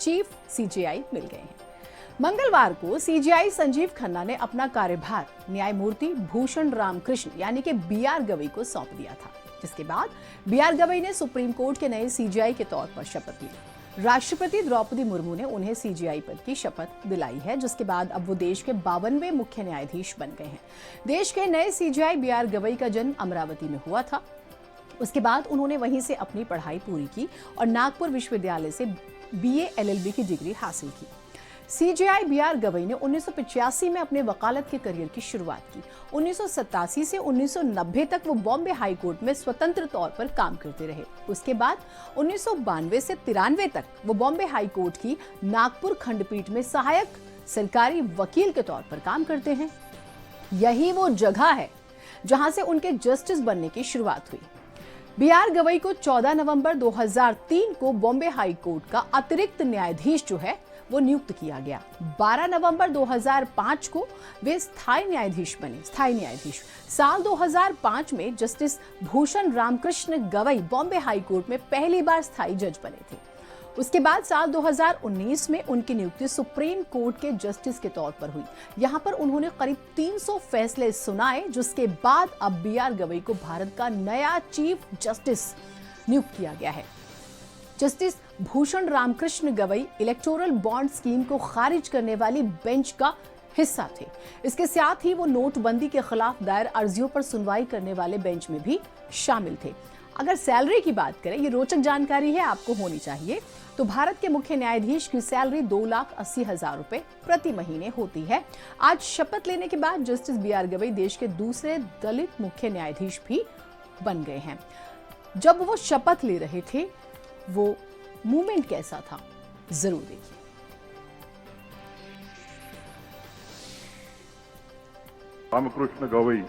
Chief CJI मिल गए हैं। मंगलवार को सीजेआई संजीव खन्ना ने अपना कार्यभार न्यायमूर्ति भूषण रामकृष्ण यानी कि बीआर गवई को सौंप दिया था, जिसके बाद बीआर गवई ने सुप्रीम कोर्ट के नए सीजेआई के तौर पर शपथ ली। राष्ट्रपति द्रौपदी मुर्मू ने उन्हें सीजेआई पद की शपथ दिलाई है, जिसके बाद अब वो देश के 52वें मुख्य न्यायाधीश बन गए हैं। देश के नए सीजेआई बीआर गवई का जन्म अमरावती में हुआ था। उसके बाद उन्होंने वहीं से अपनी पढ़ाई पूरी की और नागपुर विश्वविद्यालय से बीए एलएलबी की डिग्री हासिल की। सीजेआई बीआर गवई ने 1985 में अपने वकालत के करियर की शुरुआत की। 1987 से 1990 तक वो बॉम्बे हाई कोर्ट में स्वतंत्र तौर पर काम करते रहे। उसके बाद 1992 से 93 तक वो बॉम्बे हाई कोर्ट की नागपुर खंडपीठ में सहायक सरकारी वकील के तौर पर काम करते हैं। यही वो जगह है जहां से उनके जस्टिस बनने की शुरुआत हुई। बीआर गवई को 14 नवंबर 2003 को बॉम्बे हाई कोर्ट का अतिरिक्त न्यायाधीश जो है वो नियुक्त किया गया। 12 नवंबर 2005 को वे स्थायी न्यायाधीश बने। स्थायी न्यायाधीश साल 2005 में justice Bhushan Ramkrishna Gavai Bombay high court में पहली बार स्थायी जज बने थे। उसके बाद साल 2019 में उनकी नियुक्ति सुप्रीम कोर्ट के जस्टिस के तौर पर हुई। यहां पर उन्होंने करीब 300 फैसले सुनाए, जिसके बाद अब बीआर गवई को भारत का नया चीफ जस्टिस नियुक्त किया गया है। Justice Bhushan Ramkrishna Gavai electoral bond scheme को खारिज करने वाली बेंच का हिस्सा थे। इसके साथ ही वो नोटबंदी के खिलाफ दायर अर्जियों पर सुनवाई करने वाले बेंच में भी शामिल थे। अगर सैलरी की बात करें, ये रोचक जानकारी है, आपको होनी चाहिए, तो भारत के मुख्य न्यायाधीश की सैलरी 2,80,000 रुपए प्रति महीने होती है। आज शपथ लेने के बाद जस्टिस बीआर गवई देश के दूसरे दलित मुख्य न्यायाधीश भी बन गए हैं। जब वो शपथ ले रहे थे, वो मूवमेंट कैसा था, जरूर देखिए। रामकृष्ण गवई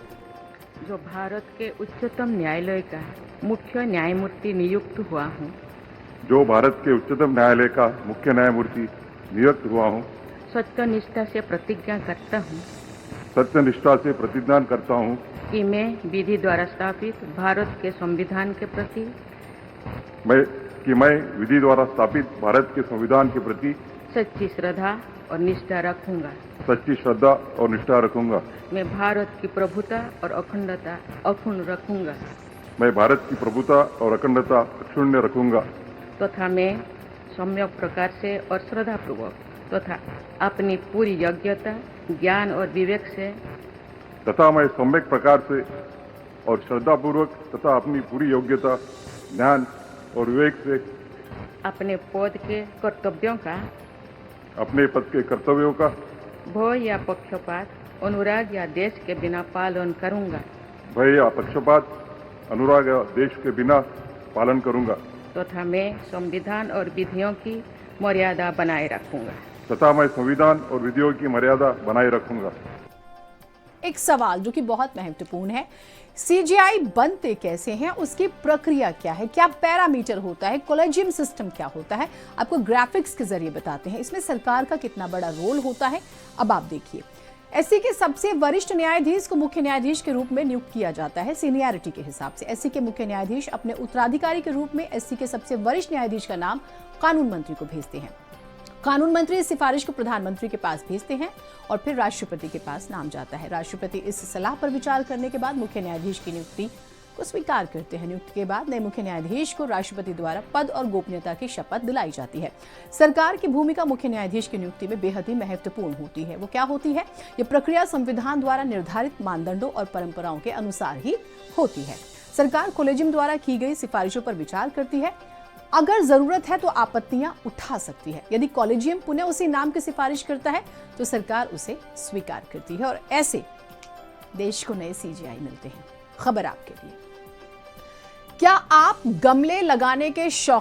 जो भारत के उच्चतम न्यायालय का मुख्य न्यायमूर्ति नियुक्त हुआ हूँ, जो भारत के उच्चतम न्यायालय का मुख्य न्यायमूर्ति नियुक्त हुआ हूँ, सत्यनिष्ठा से प्रतिज्ञा करता हूँ सत्यनिष्ठा से प्रतिज्ञा करता हूँ कि मैं विधि द्वारा स्थापित भारत के संविधान के प्रति मैं विधि द्वारा स्थापित भारत के संविधान के प्रति सच्ची श्रद्धा और निष्ठा रखूंगा। सच्ची श्रद्धा और निष्ठा रखूंगा। मैं भारत की प्रभुता और अखंडता अक्षुण्ण रखूंगा। मैं भारत की प्रभुता और अखंडता अक्षुण्ण रखूंगा तथा मैं सम्यक प्रकार से और श्रद्धापूर्वक तथा अपनी पूरी योग्यता, ज्ञान और विवेक से मैं सम्यक प्रकार से और श्रद्धापूर्वक तथा अपनी पूरी योग्यता, ज्ञान और विवेक से अपने पद के कर्तव्यों का, अपने पद के कर्तव्यों का भय या पक्षपात, अनुराग या देश के बिना पालन करूंगा। भय या पक्षपात, अनुराग या देश के बिना पालन करूंगा तथा मैं संविधान और विधियों की मर्यादा बनाए रखूंगा। तथा मैं संविधान और विधियों की मर्यादा बनाए रखूंगा। एक सवाल जो कि बहुत महत्वपूर्ण है, सीजेआई बनते कैसे हैं, उसकी प्रक्रिया क्या है, क्या पैरामीटर होता है, कॉलेजियम सिस्टम क्या होता है, आपको ग्राफिक्स के जरिए बताते हैं। इसमें सरकार का कितना बड़ा रोल होता है, अब आप देखिए। एससी के सबसे वरिष्ठ न्यायाधीश को मुख्य न्यायाधीश के रूप में नियुक्त किया जाता है सीनियरिटी के हिसाब से। एससी के मुख्य न्यायाधीश अपने उत्तराधिकारी के रूप में एससी के सबसे वरिष्ठ न्यायाधीश का नाम कानून मंत्री को भेजते हैं। कानून मंत्री इस सिफारिश को प्रधानमंत्री के पास भेजते हैं और फिर राष्ट्रपति के पास नाम जाता है। राष्ट्रपति इस सलाह पर विचार करने के बाद मुख्य न्यायाधीश की नियुक्ति को स्वीकार करते हैं। नियुक्ति के बाद नए मुख्य न्यायाधीश को राष्ट्रपति द्वारा पद और गोपनीयता की शपथ दिलाई जाती है। सरकार की भूमिका मुख्य न्यायाधीश की नियुक्ति में बेहद ही महत्वपूर्ण होती है। वो क्या होती है? ये प्रक्रिया संविधान द्वारा निर्धारित मानदंडों और परंपराओं के अनुसार ही होती है। सरकार कॉलेजियम द्वारा की गई सिफारिशों पर विचार करती है। अगर जरूरत है तो आपत्तियां उठा सकती है। यदि कॉलेजियम पुनः उसी नाम की सिफारिश करता है तो सरकार उसे स्वीकार करती है और ऐसे देश को नए सीजेआई मिलते हैं। खबर आपके लिए, क्या आप गमले लगाने के शौक